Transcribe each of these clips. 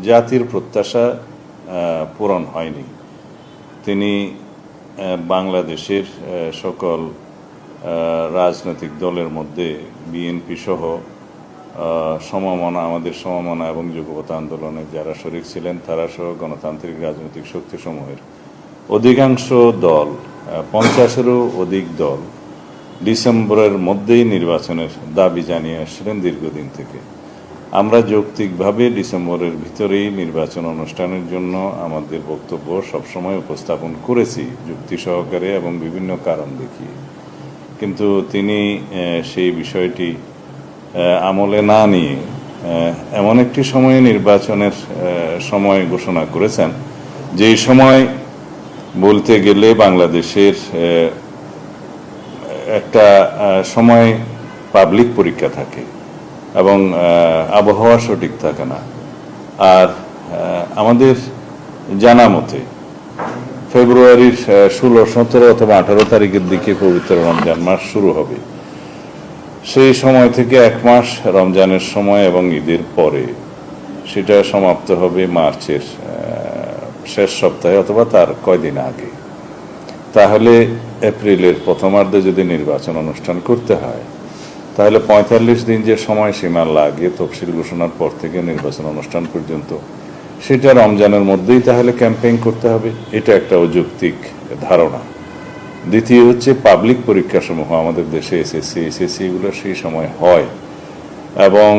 জাতির প্রত্যাশা পূরণ হয়নি। তিনি বাংলাদেশের সকল রাজনৈতিক দলের মধ্যে বিএনপি সহ আমাদের সমমনা এবং যুগপৎ আন্দোলনে যারা শরিক ছিলেন তারা সহ গণতান্ত্রিক রাজনৈতিক শক্তিসমূহের অধিকাংশ দল, 50-এরও অধিক দল ডিসেম্বরের মধ্যেই নির্বাচনের দাবি জানিয়ে আসছিলেন দীর্ঘদিন থেকে। আমরা যৌক্তিকভাবে ডিসেম্বরের ভিতরেই নির্বাচন অনুষ্ঠানের জন্য আমাদের বক্তব্য সবসময় উপস্থাপন করেছি, যুক্তি সহকারে এবং বিভিন্ন কারণ দেখিয়ে। কিন্তু তিনি সেই বিষয়টি আমলে না নিয়ে এমন একটি সময়ে নির্বাচনের সময় ঘোষণা করেছেন, যেই সময় বলতে গেলে বাংলাদেশের একটা সময় পাবলিক পরীক্ষা থাকে এবং আবহাওয়া সঠিক থাকে না। আর আমাদের জানা মতে ফেব্রুয়ারির 16, 17 অথবা 18 তারিখের দিকে পবিত্র রমজান মাস শুরু হবে। সেই সময় থেকে 1 মাস রমজানের সময় এবং ঈদের পরে সেটা সমাপ্ত হবে মার্চের শেষ সপ্তাহে অথবা তার কয়দিন আগে। তাহলে এপ্রিলের প্রথমার্ধে যদি নির্বাচন অনুষ্ঠান করতে হয়, তাহলে 45 দিন যে সময়সীমা লাগে তফসিল ঘোষণার পর থেকে নির্বাচন অনুষ্ঠান পর্যন্ত, সেটা রমজানের মধ্যেই তাহলে ক্যাম্পেইন করতে হবে। এটা একটা অযৌক্তিক ধারণা। দ্বিতীয় হচ্ছে, পাবলিক পরীক্ষাসমূহ আমাদের দেশে এসএসসি এগুলো সেই সময় হয় এবং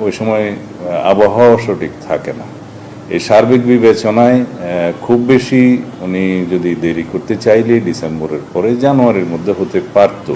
ওই সময় আবহাওয়া সঠিক থাকে না। এই সার্বিক বিবেচনায় খুব বেশি উনি যদি দেরি করতে চাইলে ডিসেম্বরের পরে জানুয়ারির মধ্যে হতে পারত।